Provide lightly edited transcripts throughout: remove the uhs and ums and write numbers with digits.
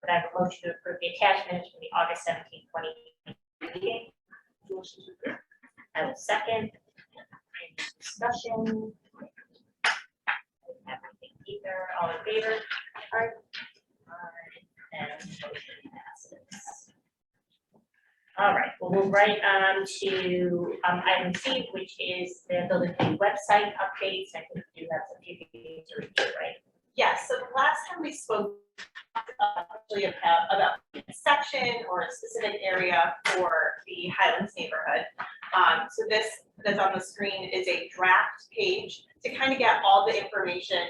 could I have a motion to approve the attachments from the August 17, 2020 meeting? I will second. Any discussion? Everything either, all in favor? Aye. And motion passes. All right, we'll move right on to item C, which is the building committee website updates. I think we do have some few things to review, right? Yes, so the last time we spoke actually about a section or a specific area for the Highlands neighborhood. So this that's on the screen is a draft page to kind of get all the information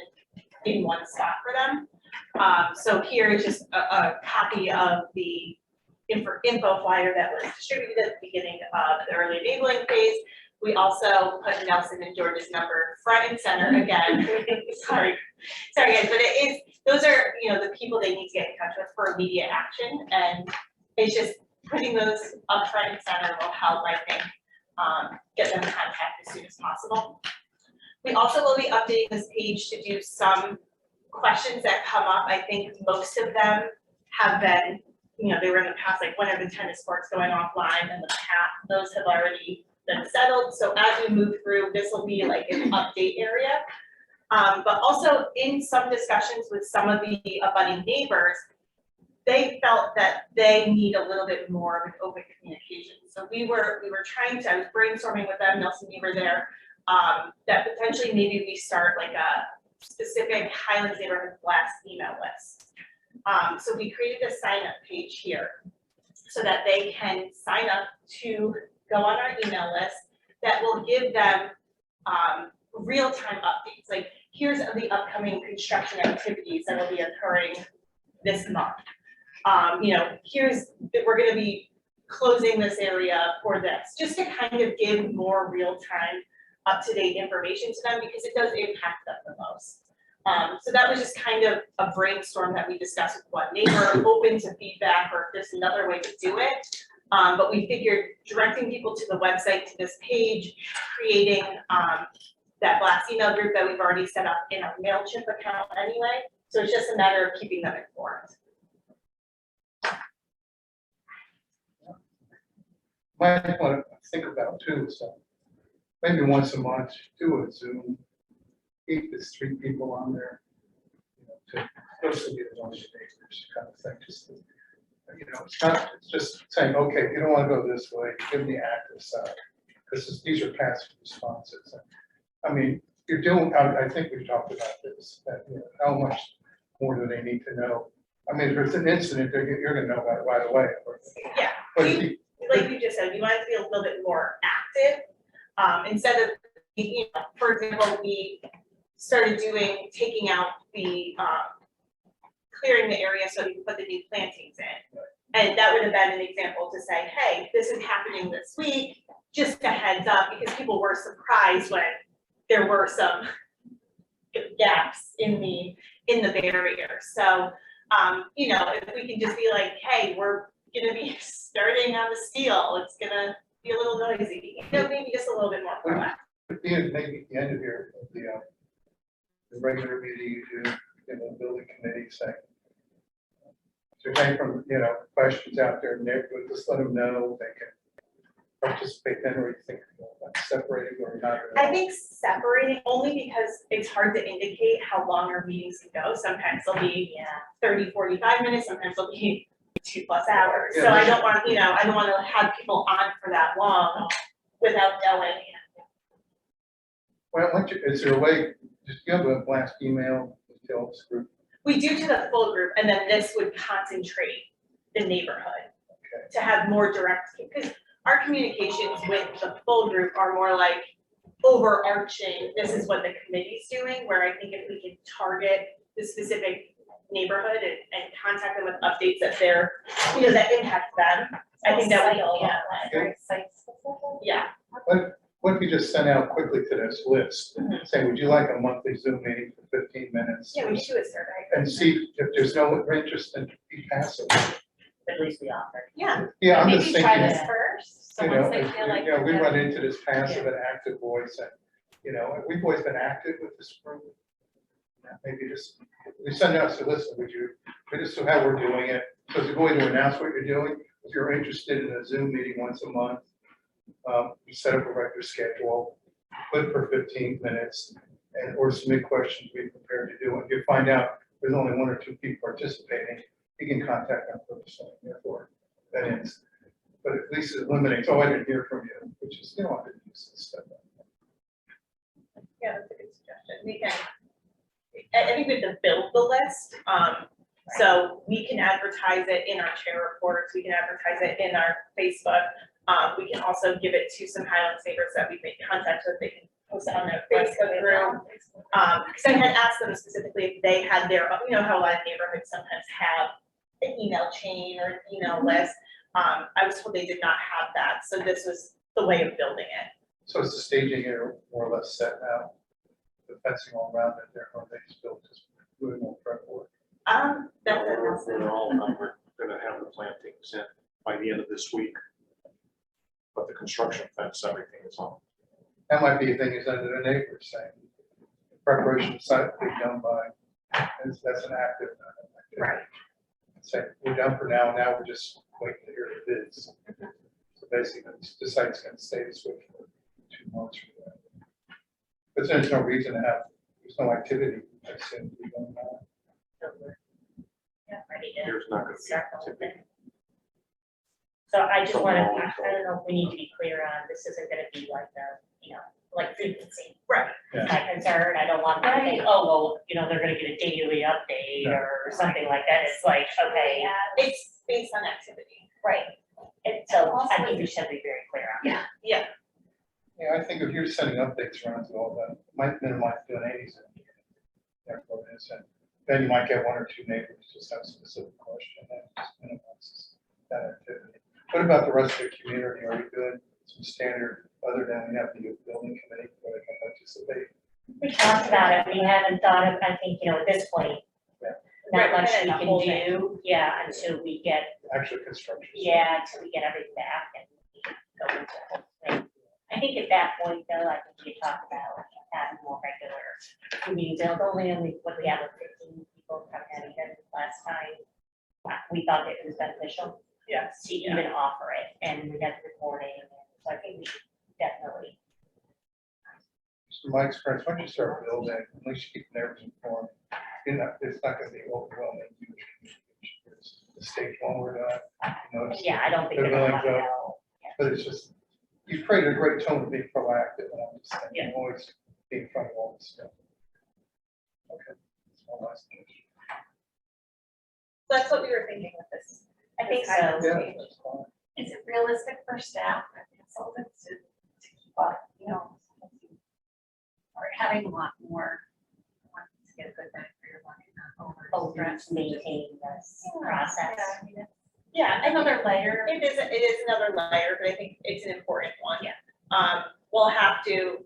in one spot for them. So here is just a copy of the info flyer that was distributed at the beginning of the early enabling phase. We also put Nelson and George's number front and center again. sorry guys, but it is, those are, you know, the people they need to get in touch with for immediate action, and it's just putting those up front and center will help, I think, get them in contact as soon as possible. We also will be updating this page to do some questions that come up. I think most of them have been, you know, they were in the past, like when are the tennis courts going offline, and those have already been settled. So as we move through, this will be like an update area. But also in some discussions with some of the abutting neighbors, they felt that they need a little bit more of an open communication. So we were trying to, I was brainstorming with them, Nelson, you were there, that potentially maybe we start like a specific Highlands neighborhood blast email list. So we created a sign up page here so that they can sign up to go on our email list that will give them real-time updates. Like, here's the upcoming construction activities that will be occurring this month. You know, here's that we're going to be closing this area for this, just to kind of give more real-time, up-to-date information to them, because it does impact them the most. So that was just kind of a brainstorm that we discussed with one neighbor, open to feedback, or if there's another way to do it. But we figured directing people to the website, to this page, creating that blast email group that we've already set up in our MailChimp account anyway. So it's just a matter of keeping them informed. Might want to think about too, so maybe once a month, do a Zoom, keep this 3 people on there, you know, to mostly be the ones neighbors kind of thing. Just, you know, it's just saying, okay, if you don't want to go this way, give me active side. These are passive responses. I mean, you're doing, I think we've talked about this, that, you know, how much more do they need to know? I mean, if there's an incident, you're going to know about it right away. Yeah. But like you just said, we wanted to be a little bit more active. Instead of, you know, for example, we started taking out the, clearing the area so we can put the new plantings in. And that would have been an example to say, hey, this is happening this week, just a heads up, because people were surprised when there were some gaps in the barrier. So, you know, if we can just be like, hey, we're gonna be starting on the steel, it's gonna be a little noisy, you know, maybe just a little bit more proactive. Maybe at the end of the regular meeting, you do, you know, building committee saying, if there's any from, you know, questions out there in the neighborhood, just let them know they can participate then, or you think, you know, like separating or not. I think separating only because it's hard to indicate how long our meetings can go. Sometimes they'll be 30, 45 minutes, sometimes they'll be 2+ hours. Yeah, so I don't want, you know, I don't want to have people on for that long without knowing. Well, is there a way, just give a blast email to tell this group? We do to the full group, and then this would concentrate the neighborhood to have more direct, because our communications with the full group are more like overarching, this is what the committee's doing, where I think if we can target the specific neighborhood and contact them with updates that they're, you know, that impact them, I think that would be a lot. Very site-specific. Yeah. What if you just send out quickly to this list, say, would you like a monthly Zoom meeting for 15 minutes? Yeah, we should do a survey. And see if there's no interest in be passive. At least we offer. Yeah. Yeah, I'm just Maybe try thinking, this first, so you know, once they feel like. you know, we they're run good. into this passive and active voice, and, you know, we've always been active with this group. Maybe just, we send out, so listen, would you, this is how we're doing it. So to go in to announce what you're doing, if you're interested in a Zoom meeting once a month, you set up a regular schedule, put for 15 minutes, and or submit questions, be prepared to do. If you find out there's only 1 or 2 people participating, you can contact them personally, therefore, that ends. But at least it eliminates, oh, I didn't hear from you, which is, I didn't use this stuff. Yeah, that's a good suggestion. We can, I think we have to build the list. So we can advertise it in our chair reports, we can advertise it in our Facebook. We can also give it to some Highlands neighbors that we've made contact with, they can post it on their Facebook group. Because I had asked them specifically if they had their, you know, how a lot of neighborhoods sometimes have an email chain or an email list. I was told they did not have that, so this was the way of building it. So it's the staging area more or less set now, the fencing all around it, there, or they still just doing more prep work. That's We're gonna have the plantings in by the end of this week. But the construction fence, everything is on. That might be a thing is under the neighbors saying, preparation site will be done by, and that's an active. right. Say, we're done for now we're just waiting to hear the bids. So basically, the site's gonna stay this way for 2 months. For that. But there's no reason to have, there's no activity, that seems to be going on. Yeah, ready to There's not gonna start be the whole activity. thing. So I just So want to, long I ago. don't know if we need to be clear on, this isn't gonna be like a, like frequency. Right. Yeah. My concern, I don't want them to think, oh, well, they're gonna get a daily update No. or something like that. It's like, okay, It's based on activity. right. And so I think we should be very clear on that. Yeah. Yeah, I think if you're sending updates around to all that, it might minimize donations. And then you might get 1 or 2 neighbors just have a specific question and just minimizes that activity. What about the rest of the community? Are we doing some standard, other than we have the youth building committee where they can participate? We talked about it, we haven't thought of, I think, at this point, Yeah. not Right, much and we the can whole do, yeah, until we get, Actual construction. until we get everything back and we can go into the whole thing. I think at that point, though, I think we talk about having more regular meetings, only what we have with 15 people come in even last time. We thought it was beneficial Yes. to even offer it, and we got the recording, so I think we should definitely. From my experience, when you start building, at least you keep neighbors informed. It's not gonna be overwhelming. It's the stage 1 we're done, Yeah, I don't think They're they're gonna willing want to to- know. but it's just, you created a great tone of being proactive, and I'm just saying, Yeah. always be in front of all this stuff. Okay. That's my last thing. That's what we were thinking with this. I think this Highlands so. Yeah, page. that's fine. Is it realistic for staff and consultants to keep up, or having a lot more, to get a good benefit for your money, not over. Maintain this process. Yeah, I mean, it's Yeah, I know another layer. it is another layer, but I think it's an important one. Yeah. We'll have to,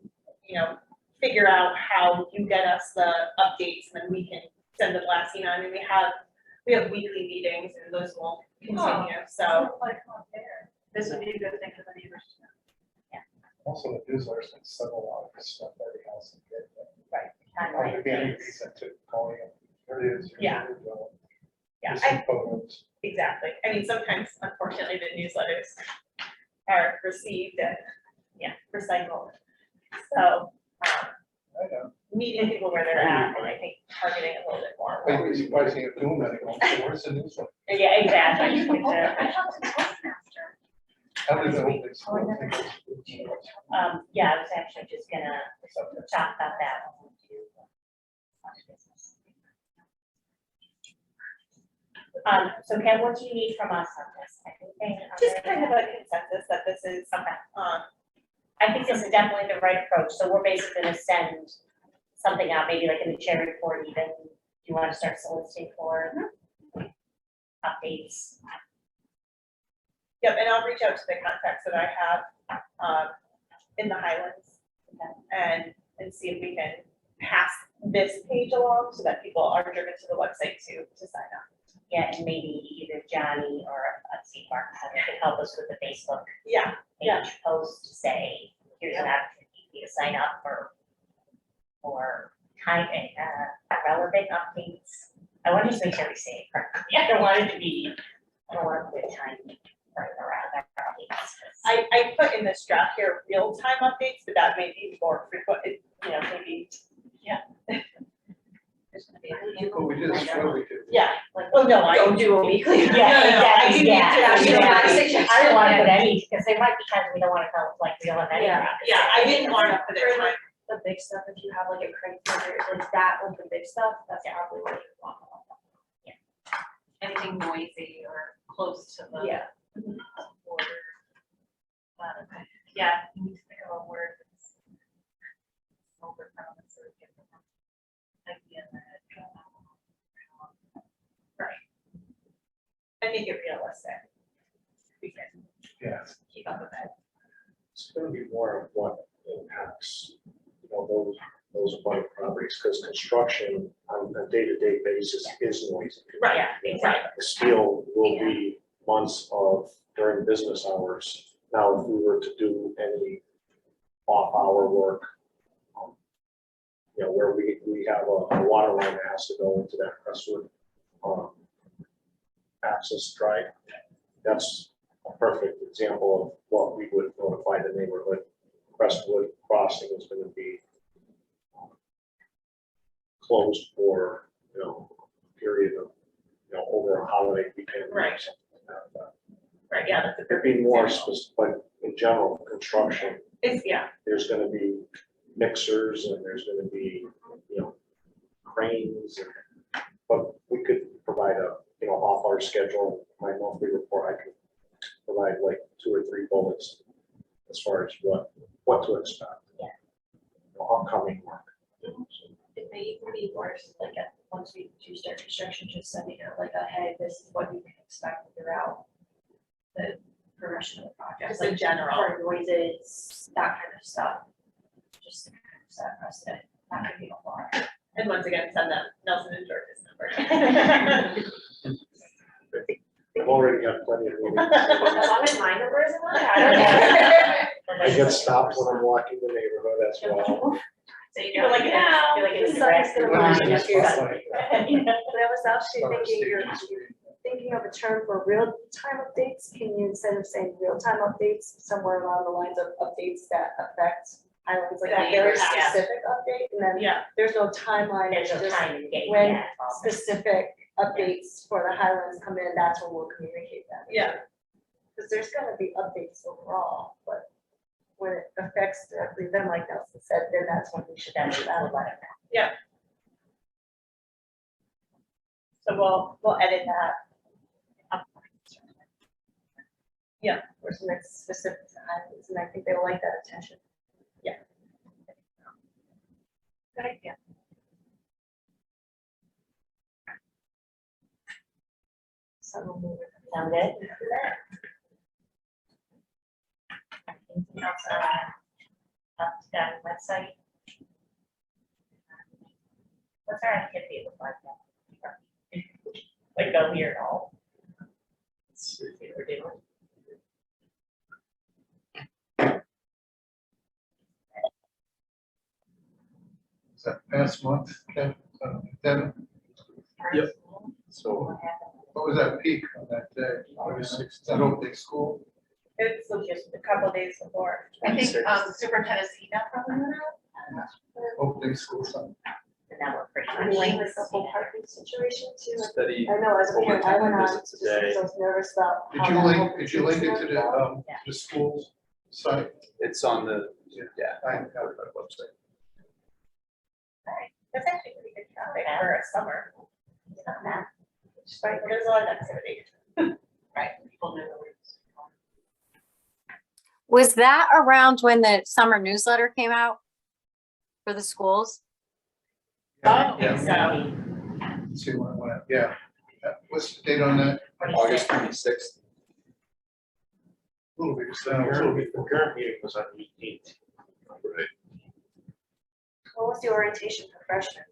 figure out how you get us the updates and then we can send the blast email. I mean, we have weekly meetings and those will continue, so. Like not there. This would be a good thing for the neighbors to know. Also, the newsletter's been several lot of this stuff that he has to get. Timeline Would be any things. reason to call you. There it is. Yeah. Yeah, Just some photos. exactly. I mean, sometimes unfortunately the newsletters are received and, recycled. So, I know. meeting people where they're at and I think targeting a little bit more. But you'd be surprised you do them anymore. So where's the newsletter? Yeah, exactly. I talked to the postmaster. How did the whole thing? Yeah, I was actually just gonna talk about that one too. So Ken, what do you need from us on this? Anything Just other kind than of a consensus that this is, I think this is definitely the right approach, so we're basically gonna send something out, maybe like in the chair report even, do you wanna start soliciting for updates? yep, and I'll reach out to the contacts that I have, in the Highlands and see if we can pass this page along so that people are driven to the website to sign up. Yeah, and maybe either Johnny or Steve Martin can help us with the Facebook Yeah, page post to say, here's an opportunity for you to sign up for time, relevant updates. I want to just make sure we say it correctly. I don't want it to be, I don't want to put time around that updates. I put in this draft here real-time updates, but that may be more frequent, maybe, There's gonna be a But we did this what we did. yeah. like, Oh, no, I don't do a weekly. Yeah, No, I exactly, do need to- yeah. you know, my I suggestion. don't want to put any, because there might be times we don't want to tell, like, we don't have any. Yeah. around the Yeah, same. I didn't want to put it on. The big stuff, if you have like a criteria, like that, like the big stuff, that's Yeah. probably what you want. Anything noisy or close to the. Yeah. Border. Yeah, you need to think of a word that's. Over promise or give them. Idea that. I make it realistic. We can Yeah. keep up with it. It's gonna be more of what impacts, those abutting properties, because construction on a day-to-day basis is noisy. Right, Yeah, exactly. The steel will be months of during business hours. Now, if we were to do any off-hour work, where we have a water line that has to go into that Crestwood access drive, that's a perfect example of what we would notify the neighborhood. Crestwood crossing is going to be closed for, a period of, over a holiday weekend. or Right. something like that. Right, yeah, that's a It'd good be more specific, but in general, construction, yeah, there's gonna be mixers and there's gonna be, cranes. But we could provide off our schedule, my monthly report, I could provide like 2 or 3 bullets as far as what to expect. Yeah. Upcoming work. It may even be worse, like, once we do start construction, just sending out like a, hey, this is what you can expect throughout the progression of the project. just in Like, general. for noises, that kind of stuff. Just to kind of set precedent, that could be a lot. And once again, send them Nelson and George's number. I've already got plenty of meetings. As long as my number isn't on, I don't know. I get stopped when I'm walking the neighborhood as well. So you You're know, like, now, Feel like it's the the rest sun's of gonna the What is rise. this line. spotlight? But I was actually Summer thinking, you're stages. thinking of a term for real-time updates, can you, instead of saying real-time updates, somewhere along the lines of updates that affect Highlands, like a very Yeah. specific update, and then Yeah, there's no timeline, There's it's no just time to get when that. specific updates for the Highlands come in, that's when we'll communicate them. yeah, Because there's gonna be updates overall, but when it affects directly them, like Nelson said, then that's when we should Then do we that. will let it know. so we'll edit that. Or some that's specific to Highlands, and I think they will like that attention. Good idea. So we'll move it. Sound good? Anything else up to that website? What's our activity look like now? Like go here at all? Let's see what we're doing. Is that past month, Devin? Yep. So So what happened? What was that peak on that day? Is that opening school? It's just a couple days before. I think Superintendent Zena probably went out. Opening school something. And now we're pretty I much. mean, like the whole parking situation too. like, Steady I know, as a parent, I went on, overtime just visits a day. because I was nervous about. Did how you that link, whole did you link it to procedure would go. the school's site? It's on the, I have it on the website. That's actually pretty good traffic for a summer. It's not bad. Right, there's a lot of activity. Right, people know the routes. Was that around when the summer newsletter came out for the schools? Oh, Yeah. so, Let's see when it went, yeah. What's the date on that? August 26th. A little bit, the parent meeting was on the 18th. Right. What was the orientation for freshmen?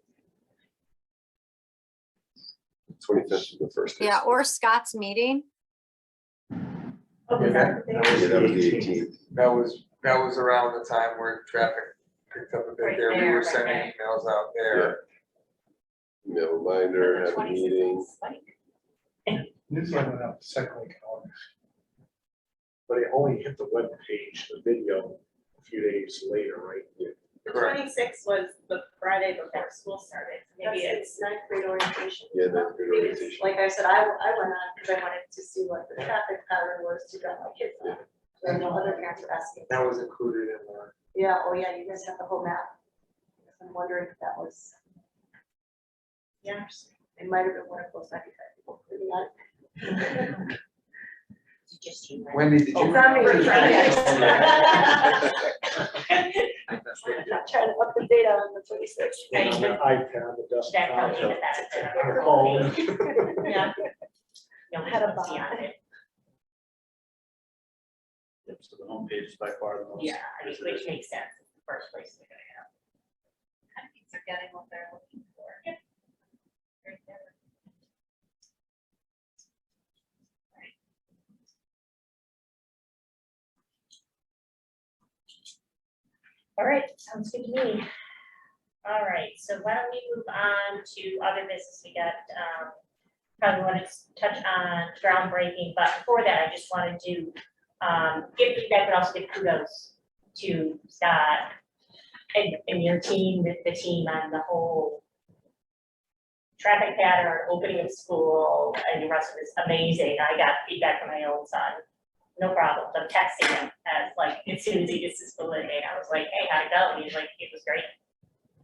25th is the first day. Yeah, or Scott's meeting? oh, is that the thing? Yeah, that was the 18th. That was around the time where traffic picked up a bit Right there. We there, were right sending there. emails out there. Email reminder, have a meeting. Newsletter went out the second week in August. But it only hit the web page, the video, a few days later, right? The Correct. 26th was the Friday before school started. Maybe it's ninth grade orientation. Yeah, that's good Maybe it's- organization. Like I said, I went on because I wanted to see what the traffic pattern was to drop my kids off. I know other parents were asking. That was included in the. Yeah, oh yeah, you guys have the whole map. I'm wondering if that was. Yeah, it might have been one of those 95 people. Maybe not. Just you. Wendy, did you? Oh, not me. That's Not trying to up the data on the 26th. Right. On the iPad, the That's desktop. how we did that. On the phone. Yeah. No, Had a let's see bot. on it. So the homepage is by far the most. Yeah, I mean, which makes sense, it's the first place they're gonna go. Kind of means they're getting what they're looking for. Yep. Right there. All right, sounds good to me. All right, so why don't we move on to other business? We got, probably want to touch on groundbreaking, but before that, I just wanted to give feedback, but also give kudos to Scott and your team, the team on the whole traffic pattern, opening of school, and the rest of it's amazing. I got feedback from my own son. No problem. I'm texting him as soon as he gets to school today. I was like, hey, how'd it go? And he's like, it was great.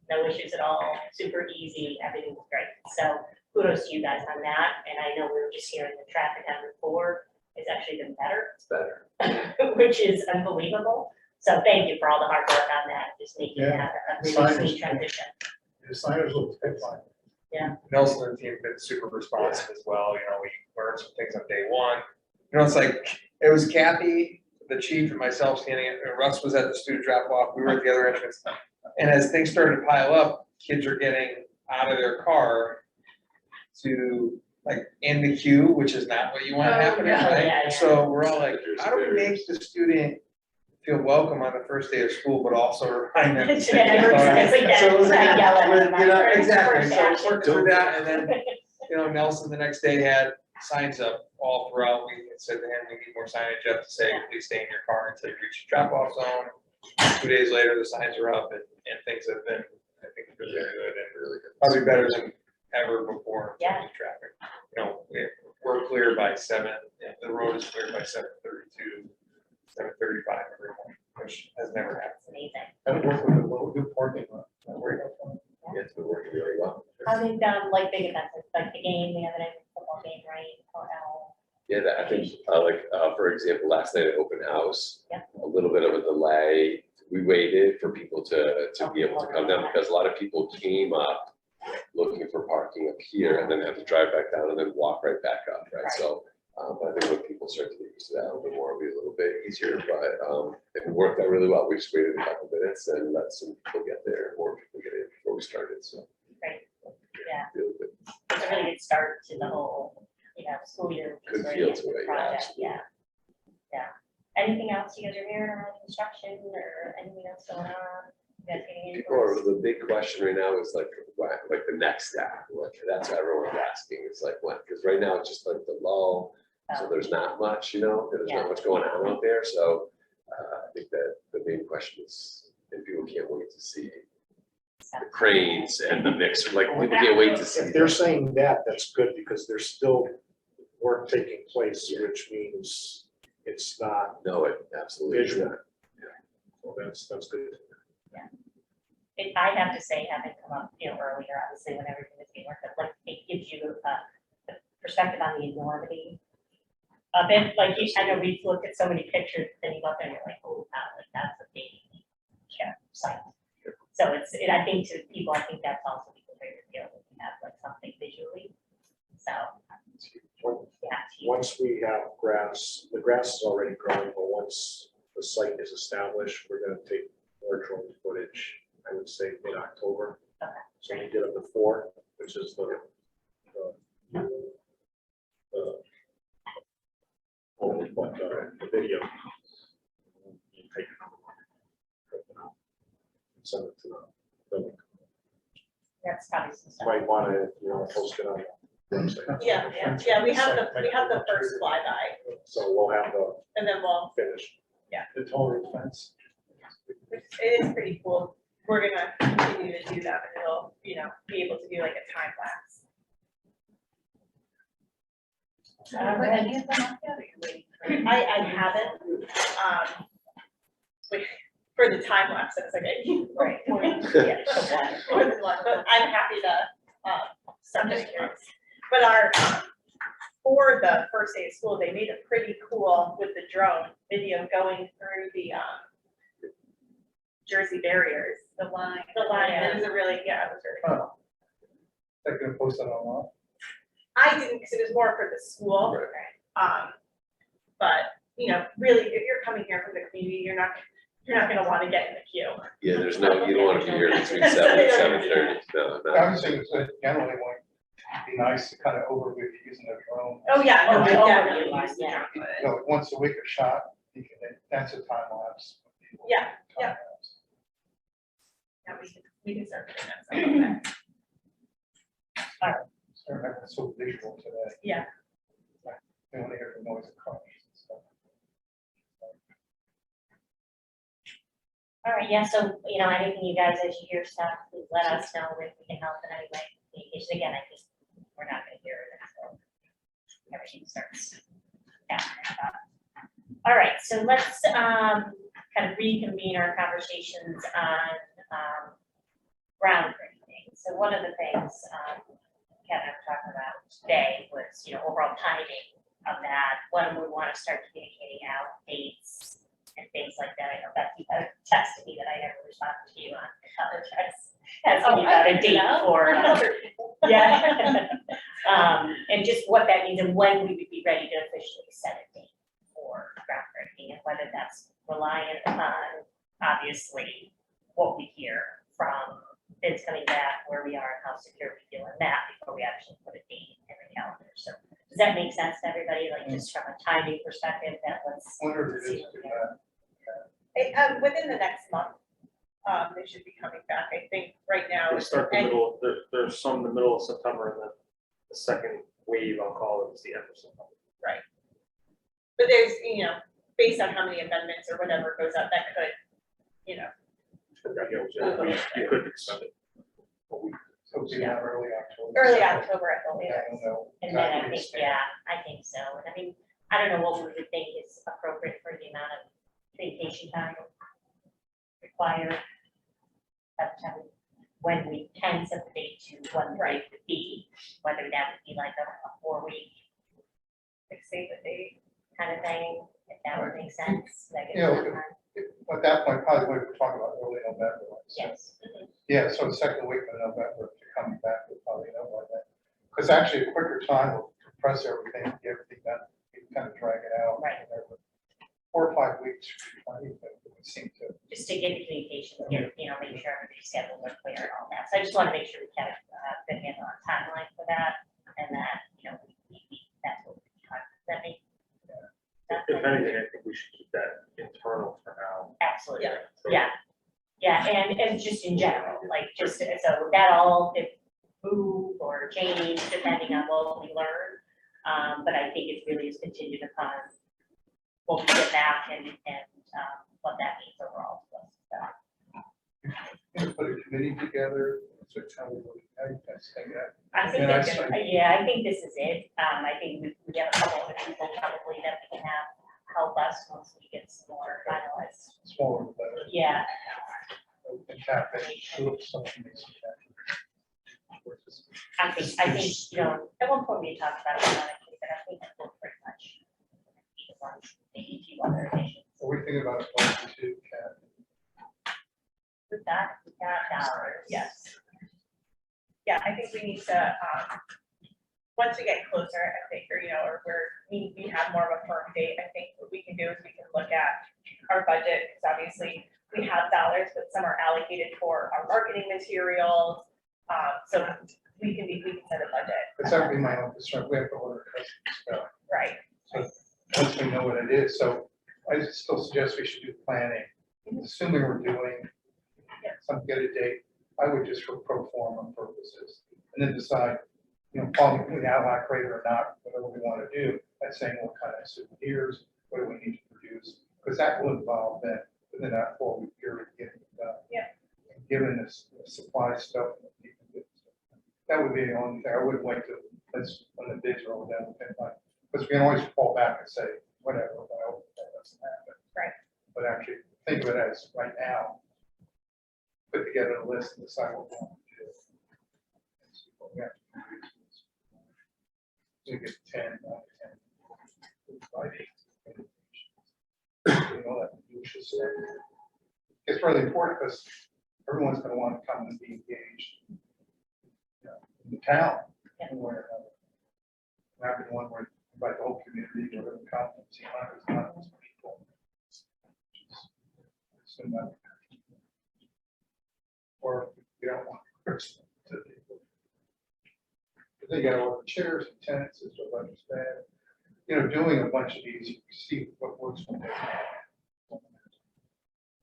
No issues at all, super easy, everything was great. So kudos to you guys on that. And I know we were just hearing the traffic on Route 4 has actually been better, It's better. which is unbelievable. So thank you for all the hard work on that, just making Yeah. that a really Signage. smooth transition. The signers look good, fine. Nelson and the team have been super responsive as well. You know, we learned some things on day one. You know, it's like, it was Kathy, the chief, and myself standing, and Russ was at the student drop off. We were at the other entrance. And as things started to pile up, kids are getting out of their car to like in the queue, which is not what you want Oh, happening, yeah. right? Yeah, And yeah. so we're all like, how do we make the student feel welcome on the first day of school, but also remind them to take Yeah, their car? it's like that, So it was it's like like, yelling at you them know, on first- exactly, first so action. working through that, and then, you know, Nelson the next day had signs up all throughout. We said to him, we need more signage up to say, please stay in your car until you reach the drop off zone. 2 days later, the signs are up and things have been, I think, really good and Really good. probably better than ever before in terms Yeah. of traffic. You know, we're clear by 7, the road is clear by 7:32, 7:35 every morning, which has never happened. It's amazing. That'll work with a little good parking lot. Not worried about that. Yeah, it's been working really well. How they done like big events, like the game, the other night, football game, right? Or, Yeah, I think, for example, last night at open house. Yeah. A little bit of a delay. We waited for people to be able to come down because a lot of people came up looking for parking up here and then have to drive back down and then walk right back up, right? Right. So, but I think when people start to get used to that a little bit more, it'll be a little bit easier, but it worked out really well. We just waited a couple minutes and let some people get there, more people get in before we started, so. Great. Yeah. Really good. It's a really good start to the whole, school year. which is Good great, feel and to it, yeah, project, absolutely. Yeah. Yeah. Anything else you guys are hearing around construction or anything else going on? You guys getting into? Or the big question right now is like, like the next step, like, that's what everyone's asking, it's like, what, because right now it's just like the lull, so there's not much, there's Yeah. not much going on out there, so I think that the main question is, and people can't wait to see the cranes and the mixer, like, people can't wait to see. If they're saying that, that's good because there's still work taking place, which means it's not No, it absolutely is visual. not. So that's good. I have to say, having come up, earlier, obviously, when everything was being worked up, like, it gives you a perspective on the enormity of it. Like, I know we've looked at so many pictures, then you look and you're like, oh, wow, like, that's a big, site. So I think to people, I think that's also people's favorite deal, when you have like something visually. So, yeah. Once we have grass, the grass is already growing, but once the site is established, we're gonna take more drone footage, I would say mid-October. Okay. So we did it before, which is the video. You take it. send it to the building. That's probably some stuff. Might want to, post it on the website. Yeah, we have the first flyby, So we'll have the and then we'll, finish. The total fence. it is pretty cool. We're gonna continue to do that, and it'll, be able to do like a time lapse. Put any of them up yet, or you're waiting for- I haven't, for the time lapse, it's like, Right. more than one, but I'm happy to, start getting curious. But for the first day of school, they made it pretty cool with the drone video going through the, Jersey barriers. The line, it was a really, it was really cool. They're gonna post it online. I didn't, because it was more for the school. But, really, if you're coming here from the community, you're not gonna want to get in the queue. Yeah, there's no, you don't want to be here between 7 and 7:30. No, no. I was thinking that generally would be nice to kind of overview using a drone. Oh, yeah, no, I Oh, definitely yeah, use the yeah. drone. Once a week a shot, you can, that's a time lapse. Yeah, yeah. Yeah, we can start doing that. So, okay. So it's so visual today. Yeah. They want to hear the noise of cars and stuff. All right, yeah, so, anything you guys, as you hear stuff, please let us know if we can help in any way. Communication, again, we're not gonna hear it until everything starts. Yeah. All right, so let's, kind of reconvene our conversations on, groundbreaking. So one of the things, Kevin and I were talking about today was, overall timing of that, when we want to start communicating out dates and things like that. I know Becky had texted me that I never responded to you on, asking you about a date for, yeah. And just what that means and when we would be ready to officially set a date for groundbreaking and whether that's reliant upon, obviously, what we hear from bids coming back, where we are and how secure we feel in that before we actually put a date in the calendar. So does that make sense to everybody, like just from a timing perspective, that let's Wonder if it see is what to we have? that. Within the next month, they should be coming back. I think right now. We start the and- middle, there's some in the middle of September, and then the second wave, I'll call it, is the end of September. But there's, based on how many amendments or whatever goes out, that could, You could extend it. So it'll be that early October. early October at the Yeah, I latest. don't know. And then I exactly think, the yeah, I think so. And I mean, I don't know what we would think is appropriate for the amount of vacation time required. At the time when we can set the date to when the date would be, whether that would be like a 4-week Save the date. kind of thing, if that would make sense. That gives Yeah, us okay. time. At that point, probably we're talking about early November. so. Yes. Yeah, so the second week of November, if you're coming back, we'll probably know by then. Because actually a quicker time will compress everything, get everything done, you can kind of drag it out. Right. 4 or 5 weeks should be plenty, but it would seem to. Just to get the communication, get, make sure everybody's schedules are clear and all that. So I just want to make sure we kind of good handle on timeline for that and that, that's what we talk. Does that make? If anything, I think we should keep that internal for now. Absolutely. Yeah. Yeah, and just in general, like just, so that all could move or change depending on what we learn. But I think it really is contingent upon what we get back and what that means overall to us. So You put a committee together, so how we guys think that. I think, Yeah, I think this is it. I think we have a couple of people probably that we can have help us once we get some more finalized. Smaller, better. Yeah, And tap in, shoot something. I think, at one point we talked about it, but I think that will pretty much be the ones, maybe a few other additions. Are we thinking about a 22 cat? We've got dollars. Yes. Yeah, I think we need to, once we get closer, I think, or we have more of a firm date, I think what we can do is we can look at our budget, because obviously we have dollars, but some are allocated for our marketing materials. So we can set a budget. Because that would be my own concern, we have to order custom stuff, Right. once we know what it is, so I still suggest we should do planning, assuming we're doing get a date, I would just for pro forma purposes, and then decide, you know, probably we have our crate or not, whatever we want to do, that's saying what kind of souvenirs, what do we need to produce, because that will involve then, within that 4-week period, getting it done. Yeah. And given this supply stuff, that would be the only thing, I wouldn't wait till, that's when the bids are all done, because we can always fall back and say, whatever, I hope that doesn't happen. Right. But actually, think of it as right now, put together a list and decide what we want to do. And see what we have to produce. You get 10, 5, 8. You know, that you should say. It's really important because everyone's going to want to come and be engaged, you know, in the town. One way or another. Having one where invite the whole community to the conference, see hundreds and hundreds of people. So that- Or you don't want to person to people. But then you gotta order chairs and tents, it's a bunch of staff. You know, doing a bunch of these, you see what works for them.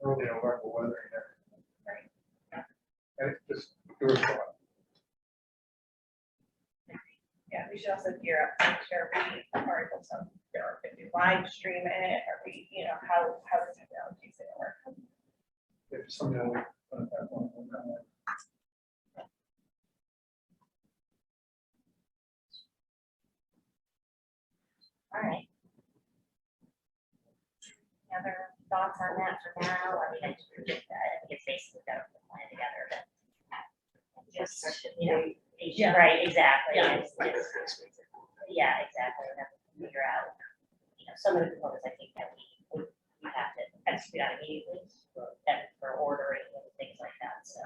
Early November weather and everything. And it just, your thought. Yeah, we should also gear up to make sure we are able to, if we live stream it, or we, you know, how the technology is gonna work. If something we. All right. Any other thoughts on that for now? I mean, I think it's basically got to put a plan together, but just, you know, Yeah. right, exactly. Yeah. Yeah, exactly. And then figure out, you know, some of the components I think that we have to execute on immediately, and for ordering and things like that, so.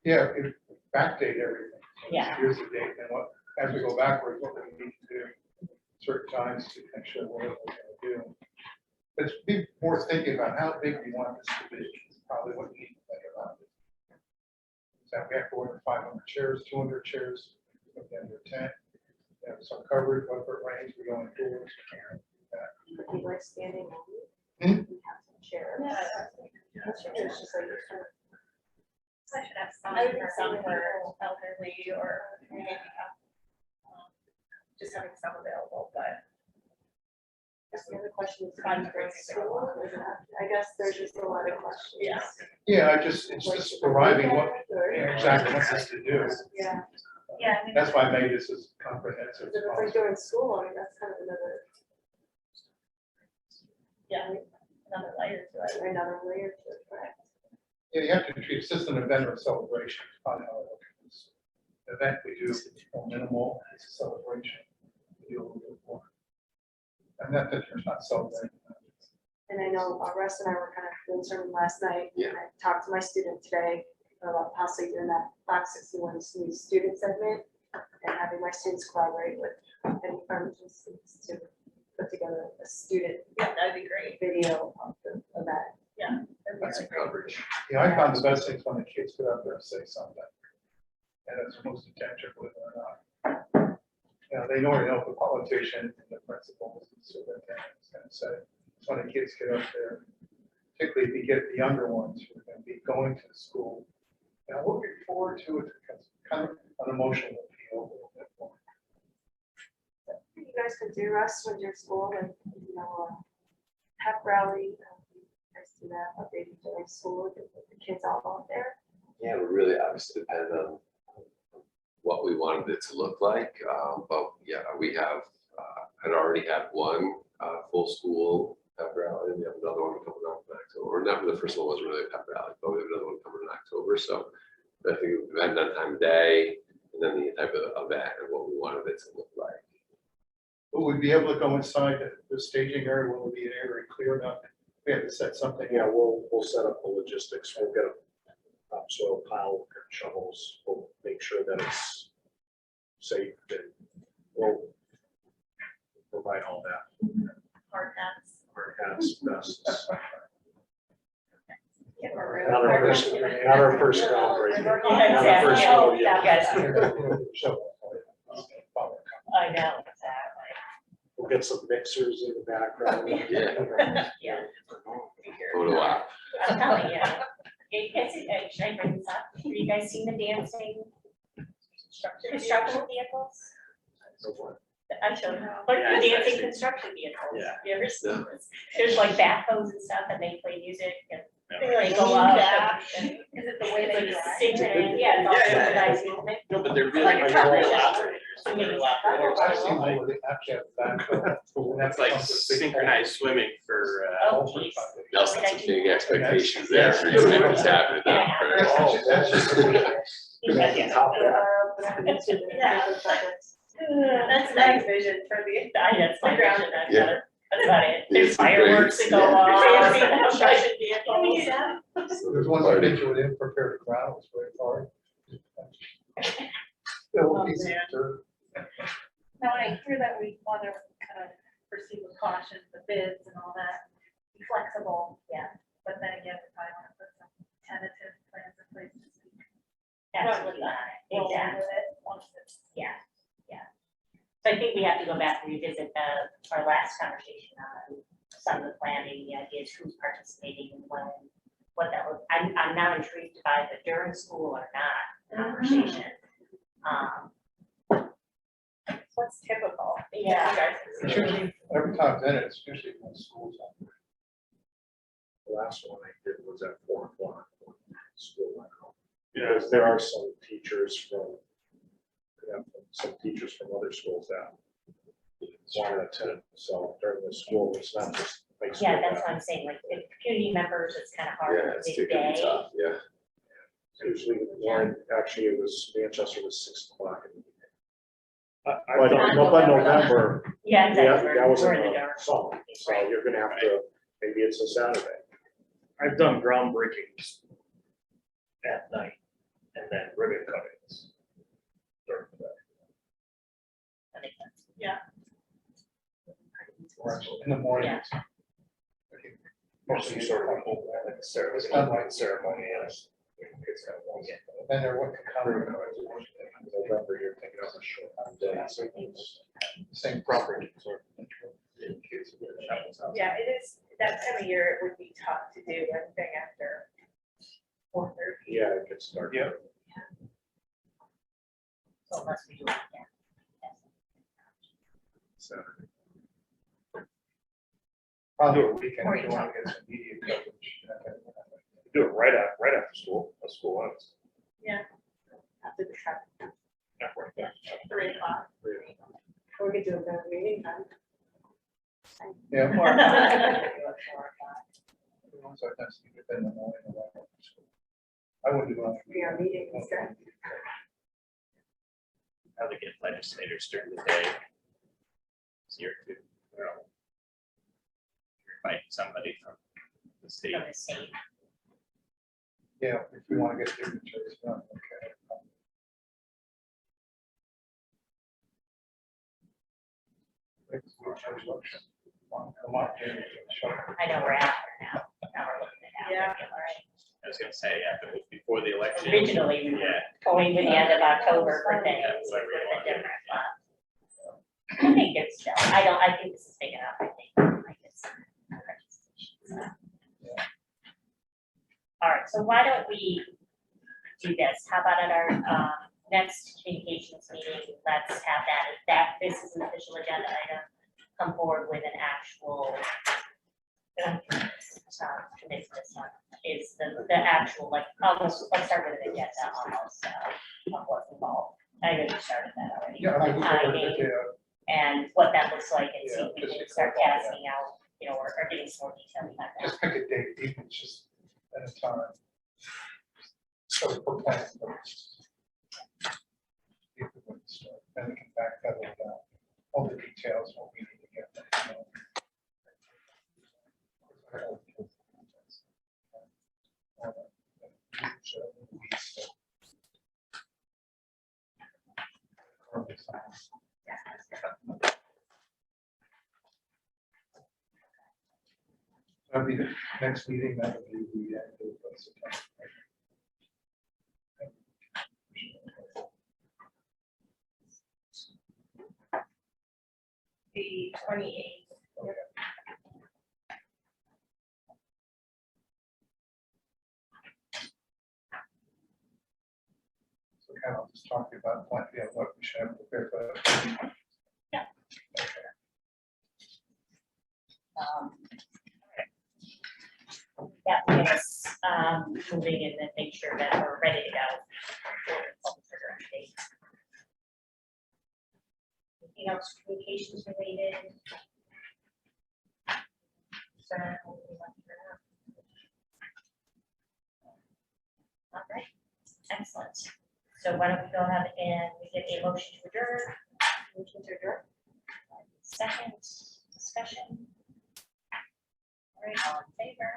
Yeah, it backdate everything. Yeah. Here's the date, and what, as we go backwards, what we need to do, certain times to make sure what we're gonna do. Let's be more thinking about how big we want this to be, is probably what we need to think about. So we have to order 500 chairs, 200 chairs, under 10, have some coverage, whatever range we go indoors. People are standing. Hmm? We have some chairs. It's just like. So I should have some for elderly or handicapped. Just having some available, but. The other question is, I guess there's just a lot of questions. Yeah. Yeah, it's just arriving what, yeah, exactly what has to do. Yeah, Yeah, I mean, That's why I made this as comprehensive. if it's like during school, I mean, that's kind of yeah, another layer to it. another layer to it, right? Yeah, you have to treat system event or celebration. Probably how I look at this. Event we do more minimal, it's a celebration. We do a little bit more. And that there's not celebrating. And I know Russ and I were kind of brainstorming last night. Yeah. And I talked to my student today about possibly doing that 561 new student segment and having my students collaborate with any Farmington students to put together a student Yeah, that'd be great. video of the event. Yeah. that'd be That's really great. coverage. Yeah, I found the best things when the kids get up there and say something. And it's most attention, believe it or not. You know, they already know the politician and the principals and superintendent is gonna say. So when the kids get up there, particularly if you get the younger ones who are gonna be going to the school. And I'm looking forward to it because it's kind of an emotional appeal a little bit more. You guys could do Russ with your school and, you know, pep rally. You guys do that, update during school, get the kids all out there. Yeah, it would really obviously depend on what we wanted it to look like. But yeah, we have, had already had one full school pep rally. We have another one coming up in October. Not the first one wasn't really a pep rally, but we have another one coming in October. So I think it would depend on time of day and then the type of event and what we wanted it to look like. But we'd be able to go inside the staging area, will it be an area clear enough? We have to set something. Yeah, we'll set up the logistics. We'll get a topsoil pile and shovels. We'll make sure that it's safe and we'll provide all that. Hard hats. Hard hats, vests. Yeah, we're really- Not our first groundbreaking. Yeah, Not our exactly. first Oh, rodeo. yeah. Yes, Shovel. I know, exactly. We'll get some mixers in the background. Yeah. Yeah. Photo op. I'm telling you. Should I bring this up? Have you guys seen the dancing construction vehicles? I'm showing you. Like Yeah, the I've dancing seen. construction vehicles. Yeah. You ever seen No. this? There's like backhoes and stuff and they play music and They they like go lean up. back. and- Is it the way It's they like drive? synchronized, yeah, it's all Yeah, yeah, yeah. synchronized movement. No, but they're really Like a like truck. real operators. Maybe They're it's operators. I've seen one where they actually have backhoe. It's like synchronized swimming for, Oh, geez. Nelson, some big expectations there for you, maybe what's happening now. Oh, that's just. Yeah. Top into the Yeah. different projects. That's nice vision for the, that's my ground and that's Yeah. about it. That's about it. Yeah, There's it's great. fireworks that go off. Dancing construction vehicles. There's one I think you would in prepared crowd, it was very hard. Now, I hear that we want to kind of proceed with caution, the bids and all that, be flexible. Yeah. But then again, we probably want to put some tentative plans in place to speak. Absolutely, Roll exactly, with it once it's. yeah. So I think we have to go back and revisit our last conversation on some of the planning, the ideas, who's participating and when, what that was. I'm now intrigued by the during school or not conversation. What's typical? Yeah. It's usually, every time then it's usually when school's on. The last one I did was at 4:00. School went home. Yeah. Because there are some teachers from, some teachers from other schools that want to attend, so during the school, it's not just. high school Yeah, that's that- what I'm saying, like, if community members, it's kind of hard Yeah, to it's too gonna be day. tough, yeah. Usually, one, actually, it was, Manchester was 6:00 in the evening. I've done- But November, Yeah, yeah, exactly, that was we're in in the the dark. summer, so Right. you're gonna have to, maybe it's a Saturday. I've done groundbreakings at night and then ribbon cuttings during the day. That makes sense. Or in the morning. Yeah. Mostly sort of like a ceremony, like ceremony, yes. It's kind of long. Then there what cover, November, you're thinking of a short day, so it's same property. Yeah, it is, that time of year, it would be tough to do anything after 4:30. yeah, it gets dark. Yeah. So unless we do it, yeah. Saturday. Probably a weekend if you want to get some media coverage. Do it right after school, a school ends. After the traffic. Not right there. 3:00. Or we could do a better meeting time. Yeah. So that's in the morning or after school. I wouldn't do it. Be our meeting instead. How to get legislators during the day. Easier to, you know, invite somebody from the state. From the state. Yeah, if you want to get signatures done, okay. Come on. I know we're after now, now we're looking at. Yeah. All right. I was gonna say, yeah, if it was before the election. Originally, we were Yeah, going to the end of October for things, Yeah, it would whatever you have want. been different, but. I think it's still, I think this is big enough, I think, like it's. All right, so why don't we do this, how about at our, next communications meeting, let's have this is an official agenda item, come forward with an actual. Is the actual, like, almost, let's start with an agenda almost, of what's involved. I know you started that already. Yeah, I The would timing and what that looks like, and see if we Yeah, can start casting out, you know, or getting some more detail behind that. just pick a date, even just at a time. So for planning purposes. If we would start, then we can back that down, all the details, what we need to get. you know. That'll be the next meeting, that'll be the end of September. The 28th. kind of just talking about what, you know, what we should have prepared for. That was, moving and then make sure that we're ready to go. for the public trigger update. Anything else communications related? All right, excellent. So why don't we go ahead and we get a motion to adjourn? Motion to adjourn. Second, discussion. All right, all in favor?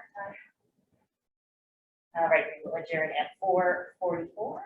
All right, we will adjourn at 4:44.